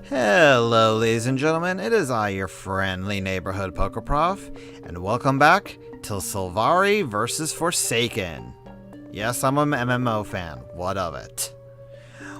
Hello, ladies and gentlemen, it is I, your friendly neighborhood Pokeprof, and welcome back to Sylvari vs. Forsaken. Yes, I'm an MMO fan. What of it?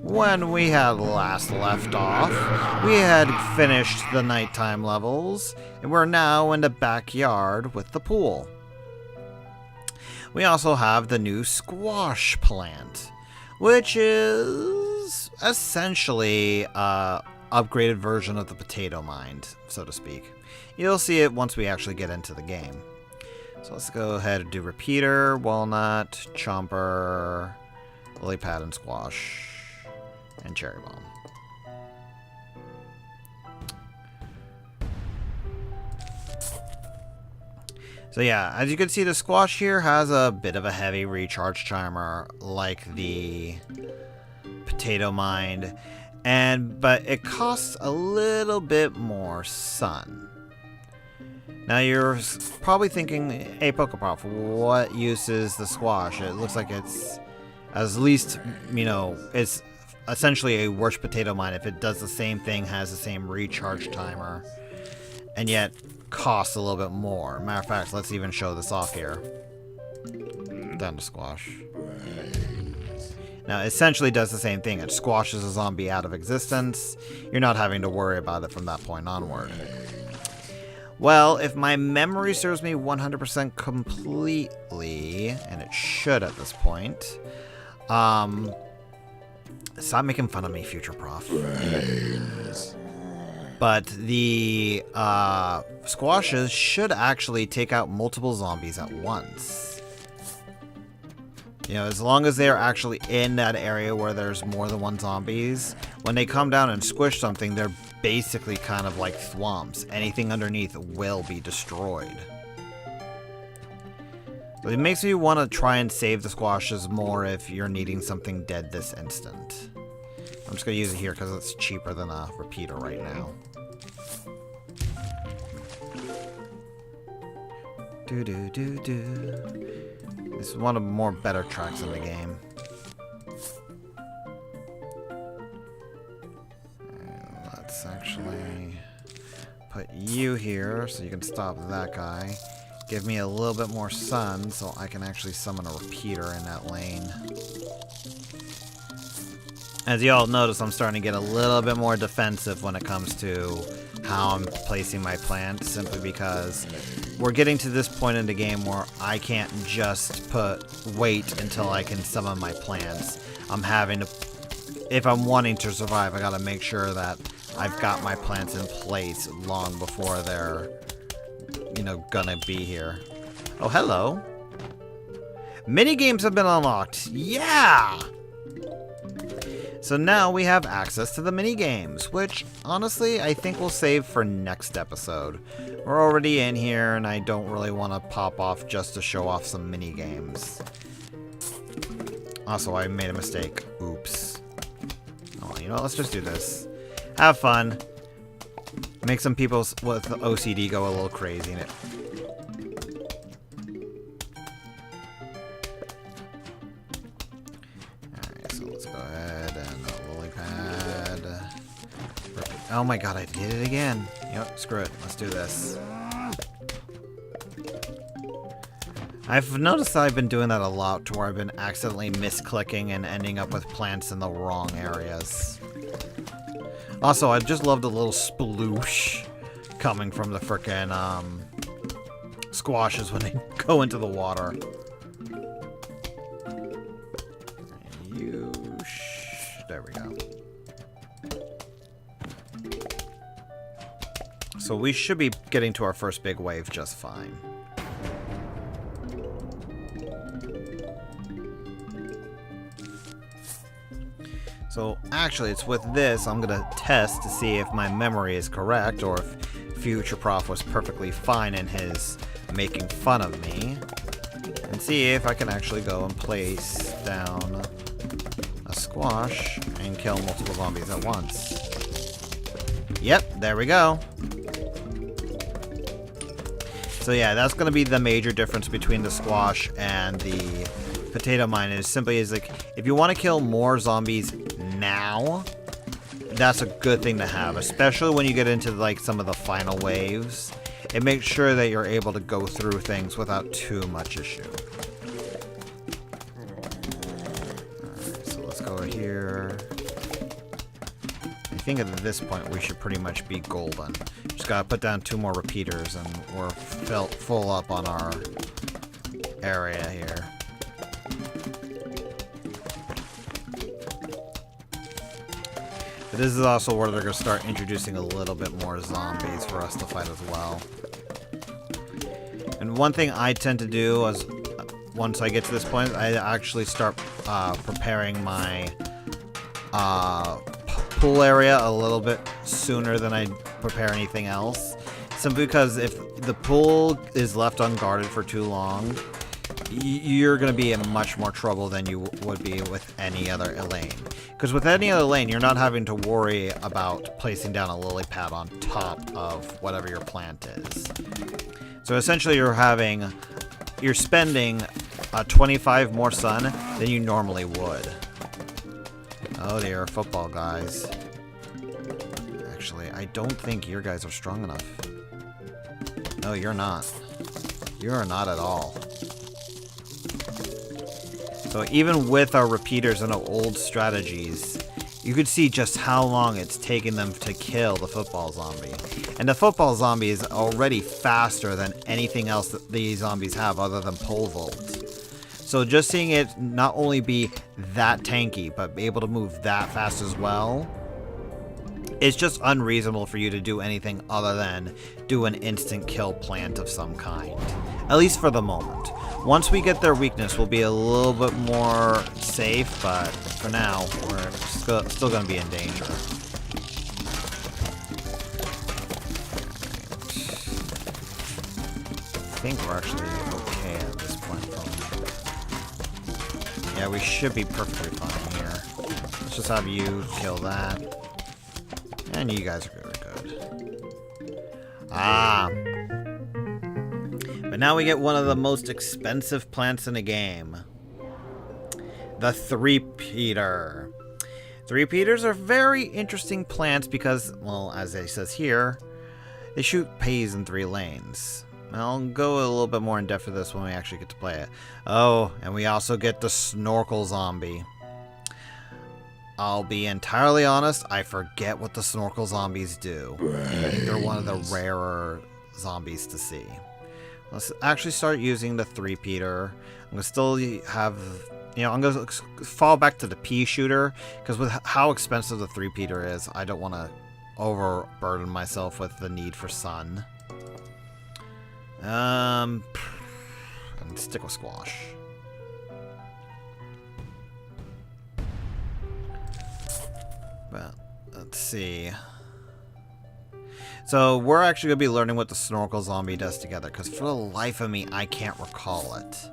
When we had last left off, we had finished the nighttime levels, and we're now in the backyard with the pool. We also have the new squash plant, which is essentially upgraded version of the potato mind, so to speak. You'll see it once we actually get into the game. So let's go ahead and do repeater, walnut, chomper, lily pad, and squash, and cherry bomb. So yeah, as you can see, the squash here has a bit of a heavy recharge timer like the potato mind. But it costs a little bit more sun. Now you're probably thinking, hey Pokeprof, what use is the squash? It looks like it's at least, it's essentially a worse potato mine if it does the same thing, has the same recharge timer, and yet costs a little bit more. Matter of fact, let's even show this off here. Down to squash. Now, it essentially does the same thing. It squashes a zombie out of existence. You're not having to worry about it from that point onward. Well, if my memory serves me 100% completely, and it should at this point, stop making fun of me, future prof. But the squashes should actually take out multiple zombies at once. As long as they're actually in that area where there's more than one zombies, when they come down and squish something, they're basically kind of like thwomps. Anything underneath will be destroyed. But it makes me want to try and save the squashes more if you're needing something dead this instant. I'm just going to use it here because it's cheaper than a repeater right now. This is one of the more better tracks in the game. Let's actually put you here so you can stop that guy. Give me a little bit more sun so I can actually summon a repeater in that lane. As you all notice, I'm starting to get a little bit more defensive when it comes to how I'm placing my plants, simply because we're getting to this point in the game where I can't just wait until I can summon my plants. I'm having to, if I'm wanting to survive, I gotta make sure that I've got my plants in place long before they're, gonna be here. Oh, hello. Minigames have been unlocked. Yeah! So now we have access to the minigames, which, honestly, I think we'll save for next episode. We're already in here, and I don't really want to pop off just to show off some minigames. Also, I made a mistake. Oops. Oh, let's just do this. Have fun. Make some people with OCD go a little crazy in it. Oh my god, I did it again. Yep, screw it. Let's do this. I've noticed that I've been doing that a lot, to where I've been accidentally misclicking and ending up with plants in the wrong areas. Also, I just love the little sploosh coming from the frickin' squashes when they go into the water. There we go. So we should be getting to our first big wave just fine. So actually, it's with this I'm gonna test to see if my memory is correct, or if Future Prof was perfectly fine in his making fun of me, and see if I can actually go and place down a squash and kill multiple zombies at once. Yep, there we go. So yeah, that's going to be the major difference between the squash and the potato mine. Is simply like, if you want to kill more zombies now, that's a good thing to have, especially when you get into like some of the final waves. It makes sure that you're able to go through things without too much issue. Alright, so let's go here. I think at this point we should pretty much be golden. Just gotta put down 2 more repeaters and we're full up on our area here. But this is also where they're gonna start introducing a little bit more zombies for us to fight as well. And one thing I tend to do is, once I get to this point, I actually start preparing my pool area a little bit sooner than I prepare anything else. Simply because if the pool is left unguarded for too long, you're going to be in much more trouble than you would be with any other lane. Because with any other lane, you're not having to worry about placing down a lily pad on top of whatever your plant is. So essentially you're spending 25 more sun than you normally would. Oh dear, football guys. Actually, I don't think your guys are strong enough. No, you're not. You're not at all. So even with our repeaters and our old strategies, you could see just how long it's taken them to kill the football zombie. And the football zombie is already faster than anything else that these zombies have other than pole vaults. So just seeing it not only be that tanky, but be able to move that fast as well, it's just unreasonable for you to do anything other than do an instant kill plant of some kind. At least for the moment. Once we get their weakness, we'll be a little bit more safe, but for now, we're still going to be in danger. I think we're actually okay at this point. Yeah, we should be perfectly fine here. Let's just have you kill that. And you guys are very good. Ah. But now we get one of the most expensive plants in the game. The three-peater. Three-peaters are very interesting plants because, well, as it says here, they shoot peas in 3 lanes. I'll go a little bit more in depth for this when we actually get to play it. Oh, and we also get the snorkel zombie. I'll be entirely honest, I forget what the snorkel zombies do. I think they're one of the rarer zombies to see. Let's actually start using the three-peater. I'm going to still have, I'm going to fall back to the pea shooter, because with how expensive the three-peater is, I don't want to overburden myself with the need for sun. And stick with squash. But let's see. So we're actually going to be learning what the snorkel zombie does together, because for the life of me, I can't recall it.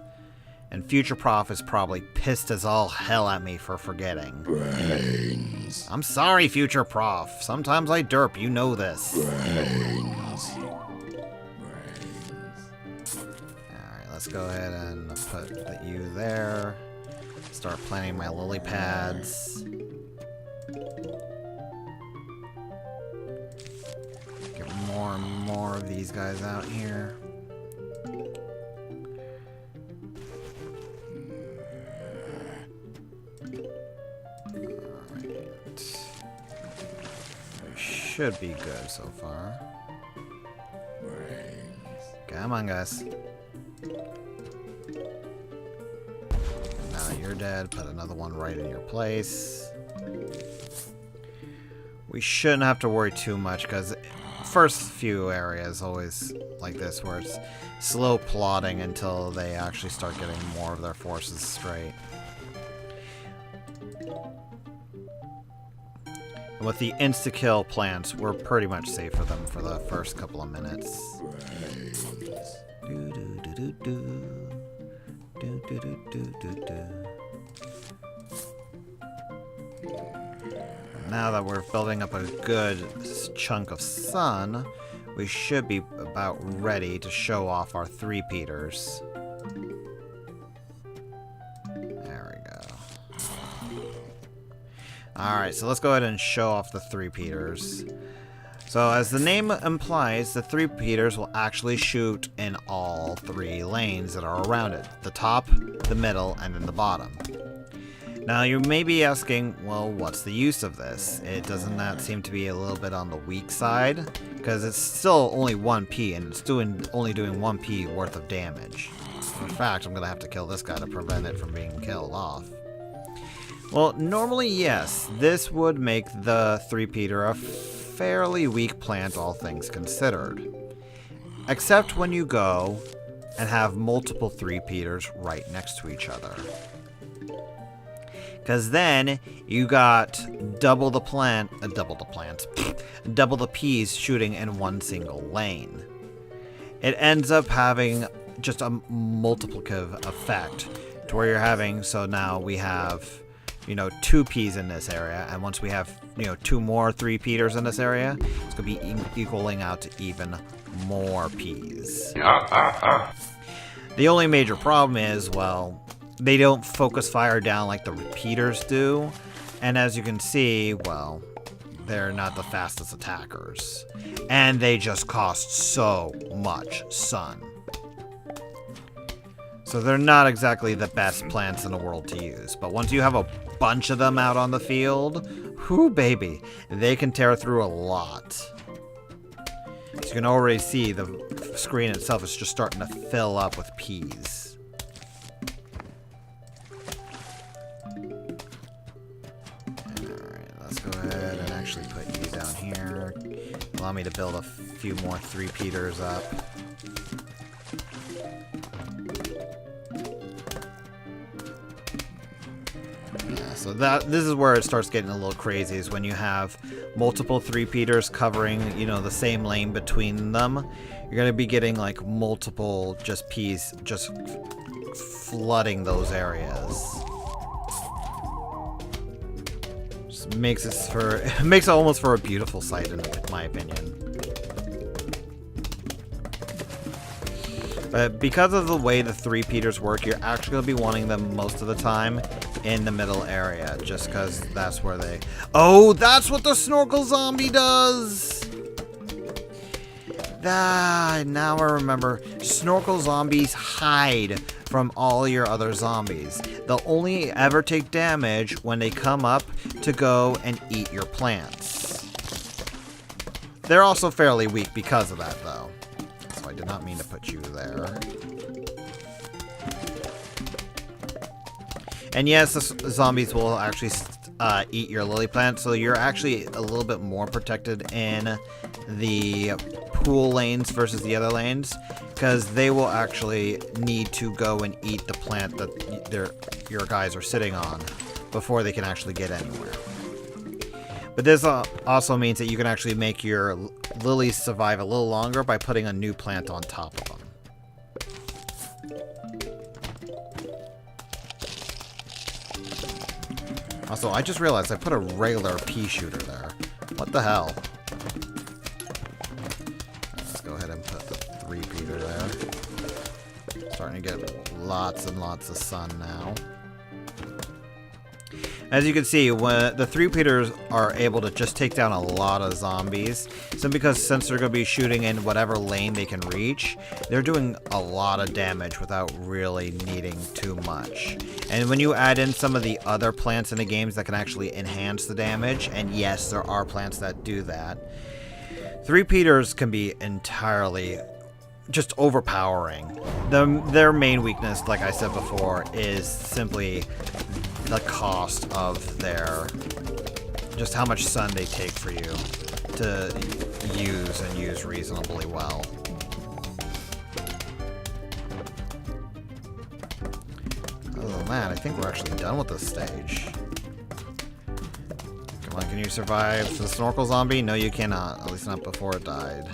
And Future Prof is probably pissed as all hell at me for forgetting. Brains. I'm sorry, Future Prof. Sometimes I derp, you know this. Brains. Alright, let's go ahead and put you there. Start planting my lily pads. Get more and more of these guys out here. Alright. Should be good so far. Come on, guys. Now you're dead. Put another one right in your place. We shouldn't have to worry too much, because first few areas always like this, where it's slow plodding until they actually start getting more of their forces straight. And with the insta-kill plants, we're pretty much safe for them for the first couple of minutes. Now that we're building up a good chunk of sun, we should be about ready to show off our three-peaters. There we go. Alright, so let's go ahead and show off the three-peaters. So as the name implies, the three-peaters will actually shoot in all three lanes that are around it. The top, the middle, and then the bottom. Now you may be asking, well, what's the use of this? Doesn't that seem to be a little bit on the weak side? Because it's still only 1p, and it's only doing 1p worth of damage. In fact, I'm going to have to kill this guy to prevent it from being killed off. Well, normally, yes, this would make the three-peater a fairly weak plant, all things considered. Except when you go and have multiple three-peaters right next to each other. Because then you got double the peas shooting in one single lane. It ends up having just a multiplicative effect to where you're having, so now we have, you know, 2 peas in this area, and once we have, you know, 2 more three-peaters in this area, it's going to be equaling out to even more peas. The only major problem is, well, they don't focus fire down like the repeaters do, and as you can see, well, they're not the fastest attackers, and they just cost so much sun. So they're not exactly the best plants in the world to use, but once you have a bunch of them out on the field, whoo baby, they can tear through a lot. So you can already see the screen itself is just starting to fill up with peas. Go ahead and actually put you down here. Allow me to build a few more three-peaters up. Yeah, so this is where it starts getting a little crazy, is when you have multiple three-peaters covering, you know, the same lane between them. You're going to be getting like multiple just peas just flooding those areas. Makes it almost for a beautiful sight, in my opinion. But because of the way the three-peaters work, you're actually going to be wanting them most of the time in the middle area, just because that's where they... Oh, that's what the snorkel zombie does! Now I remember. Snorkel zombies hide from all your other zombies. They'll only ever take damage when they come up to go and eat your plants. They're also fairly weak because of that, though. So I did not mean to put you there. And yes, the zombies will actually eat your lily plant, so you're actually a little bit more protected in the pool lanes versus the other lanes, because they will actually need to go and eat the plant that your guys are sitting on before they can actually get anywhere. But this also means that you can actually make your lilies survive a little longer by putting a new plant on top of them. Also, I just realized I put a regular pea shooter there. What the hell? Let's go ahead and put the three-peater there. Starting to get lots and lots of sun now. As you can see, when the three-peaters are able to just take down a lot of zombies, since they're going to be shooting in whatever lane they can reach, they're doing a lot of damage without really needing too much. And when you add in some of the other plants in the games that can actually enhance the damage, and yes, there are plants that do that, three-peaters can be entirely just overpowering. Their main weakness, like I said before, is simply the cost of just how much sun they take for you to use and use reasonably well. Oh man, I think we're actually done with this stage. Come on, can you survive the snorkel zombie? No, you cannot. At least not before it died.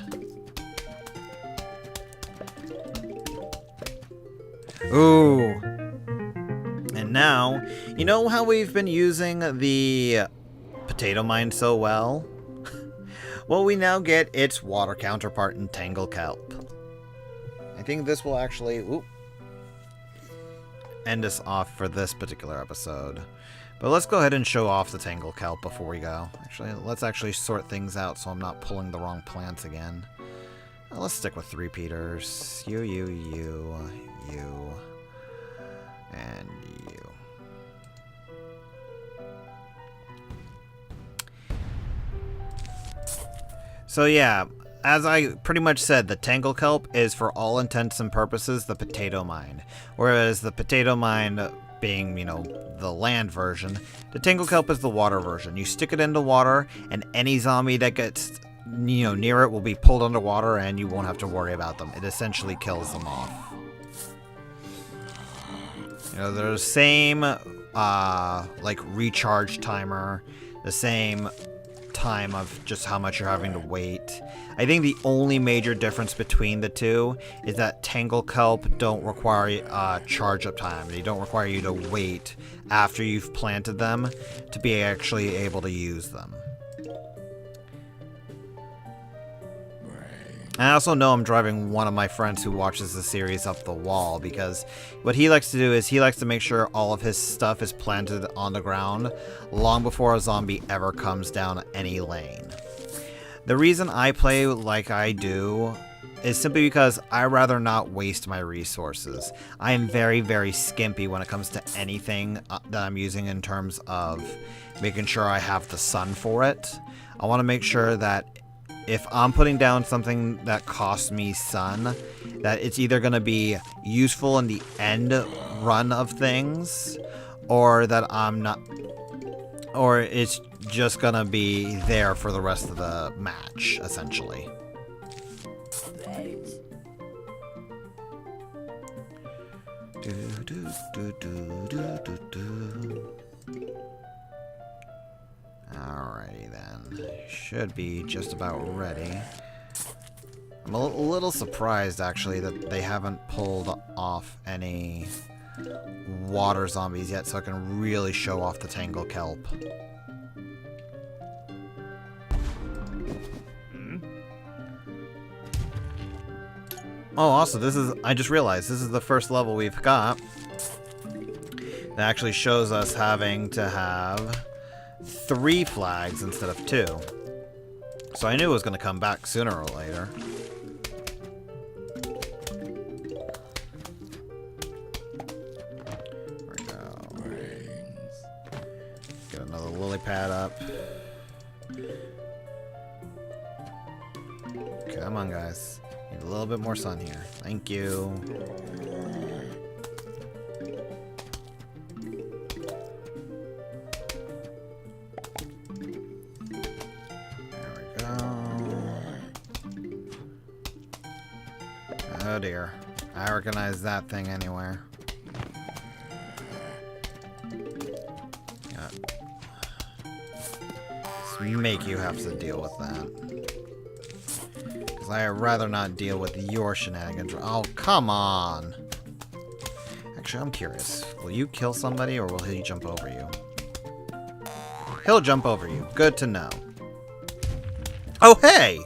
Ooh. And now, you know how we've been using the potato mine so well? Well, we now get its water counterpart in Tangle Kelp. I think this will actually end us off for this particular episode. But let's go ahead and show off the Tangle Kelp before we go. Actually, let's actually sort things out so I'm not pulling the wrong plants again. Let's stick with three-peaters. You, and you. So yeah, as I pretty much said, the Tangle Kelp is for all intents and purposes the potato mine. Whereas the potato mine being, you know, the land version, the Tangle Kelp is the water version. You stick it into water and any zombie that gets, you know, near it will be pulled underwater and you won't have to worry about them. It essentially kills them off. You know, they're the same, like, recharge timer, the same time of just how much you're having to wait. I think the only major difference between the two is that Tangle Kelp don't require charge up time. They don't require you to wait after you've planted them to be actually able to use them. I also know I'm driving one of my friends who watches the series up the wall, because what he likes to do is he likes to make sure all of his stuff is planted on the ground long before a zombie ever comes down any lane. The reason I play like I do is simply because I rather not waste my resources. I am very, very skimpy when it comes to anything that I'm using in terms of making sure I have the sun for it. I want to make sure that if I'm putting down something that costs me sun, that it's either going to be useful in the end run of things, or that I'm not, or it's just going to be there for the rest of the match, essentially. Alrighty then, should be just about ready. I'm a little surprised actually that they haven't pulled off any water zombies yet, so I can really show off the Tangle Kelp. Oh, also this is, I just realized this is the first level we've got that actually shows us having to have 3 flags instead of 2. So I knew it was going to come back sooner or later. There we go. Get another lily pad up. Come on, guys. Need a little bit more sun here. Thank you. Oh dear. I recognize that thing anywhere. Let's make you have to deal with that. Because I'd rather not deal with your shenanigans. Oh, come on! Actually, I'm curious. Will you kill somebody or will he jump over you? He'll jump over you. Good to know. Oh, hey!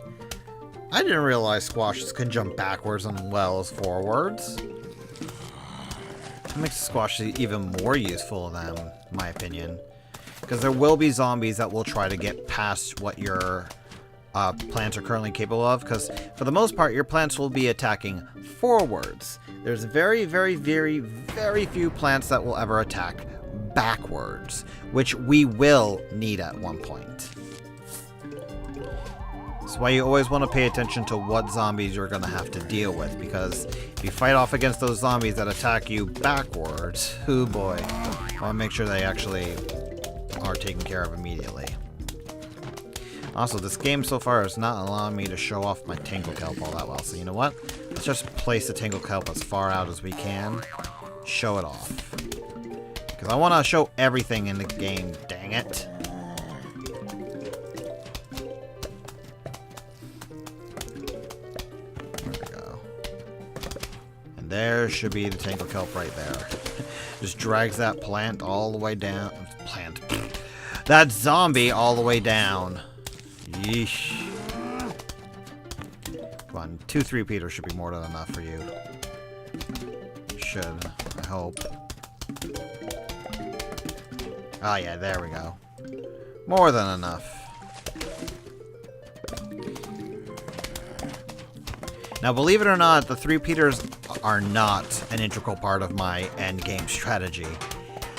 I didn't realize squashes can jump backwards as well as forwards. That makes squashes even more useful than, in my opinion. Because there will be zombies that will try to get past what your plants are currently capable of. Because for the most part, your plants will be attacking forwards. There's very, very, very, very few plants that will ever attack backwards, which we will need at one point. That's why you always want to pay attention to what zombies you're going to have to deal with, because if you fight off against those zombies that attack you backwards, oh boy, I want to make sure they actually are taken care of immediately. Also, this game so far is not allowing me to show off my Tangle Kelp all that well, so you know what? Let's just place the Tangle Kelp as far out as we can, show it off. Because I want to show everything in the game, dang it. There should be the Tangle Kelp right there. Just drags that plant all the way down. That zombie all the way down. Yeesh. Come on, 2 3-peaters should be more than enough for you. Should, I hope. Oh yeah, there we go. More than enough. Now, believe it or not, the 3-peaters are not an integral part of my endgame strategy.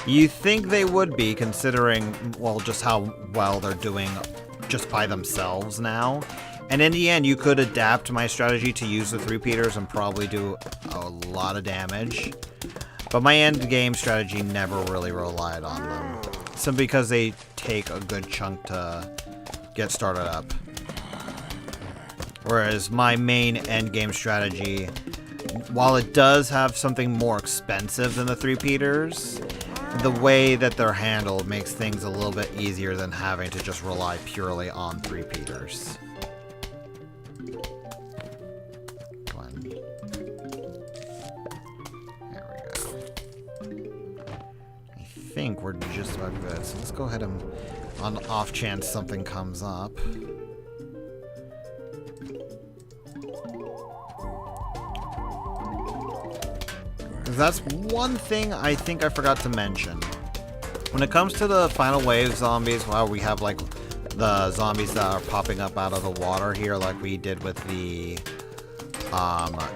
You think they would be, considering, well, just how well they're doing just by themselves now. And in the end, you could adapt my strategy to use the 3-peaters and probably do a lot of damage. But my endgame strategy never really relied on them. Simply because they take a good chunk to get started up. Whereas my main endgame strategy, while it does have something more expensive than the 3-peaters, the way that they're handled makes things a little bit easier than having to just rely purely on 3-peaters. Come on. There we go. I think we're just about good. So let's go ahead and, on the off chance something comes up. That's one thing I think I forgot to mention. When it comes to the final wave zombies, while we have like the zombies that are popping up out of the water here, like we did with the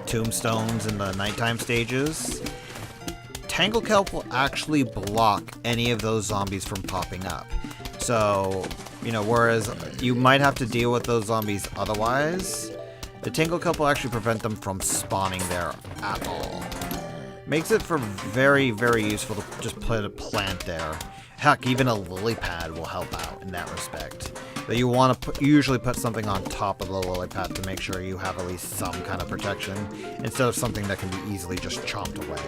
tombstones in the nighttime stages, Tangle Kelp will actually block any of those zombies from popping up. So, you know, whereas you might have to deal with those zombies otherwise, the Tangle Kelp will actually prevent them from spawning there at all. Makes it for very, very useful to just put a plant there. Heck, even a lily pad will help out in that respect. But you want to usually put something on top of the lily pad to make sure you have at least some kind of protection, instead of something that can be easily just chomped away.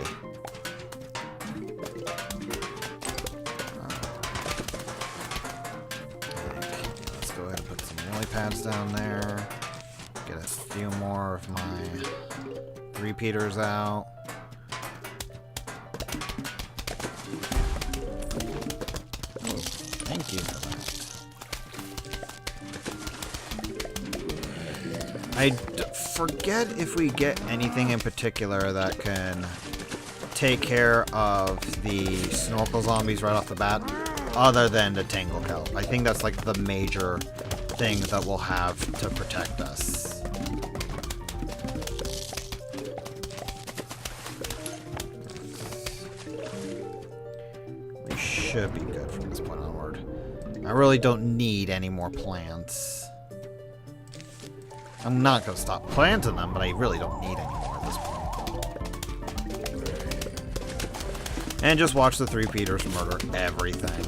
Let's go ahead and put some lily pads down there. Get a few more of my 3-peaters out. Thank you for that. I forget if we get anything in particular that can take care of the snorkel zombies right off the bat, other than the Tangle Kelp. I think that's like the major thing that we'll have to protect us. We should be good from this point onward. I really don't need any more plants. I'm not going to stop planting them, but I really don't need any more at this point. And just watch the 3-peaters murder everything.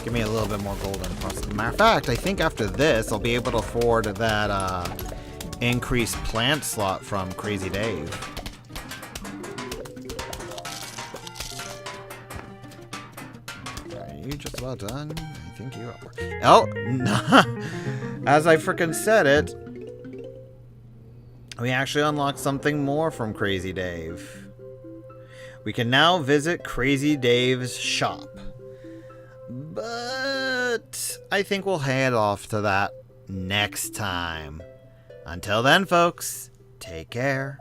Give me a little bit more golden plus. Matter of fact, I think after this, I'll be able to afford that increased plant slot from Crazy Dave. Are you just about done? I think you are. Oh, as I freaking said it, we actually unlocked something more from Crazy Dave. We can now visit Crazy Dave's shop. But I think we'll head off to that next time. Until then, folks, take care.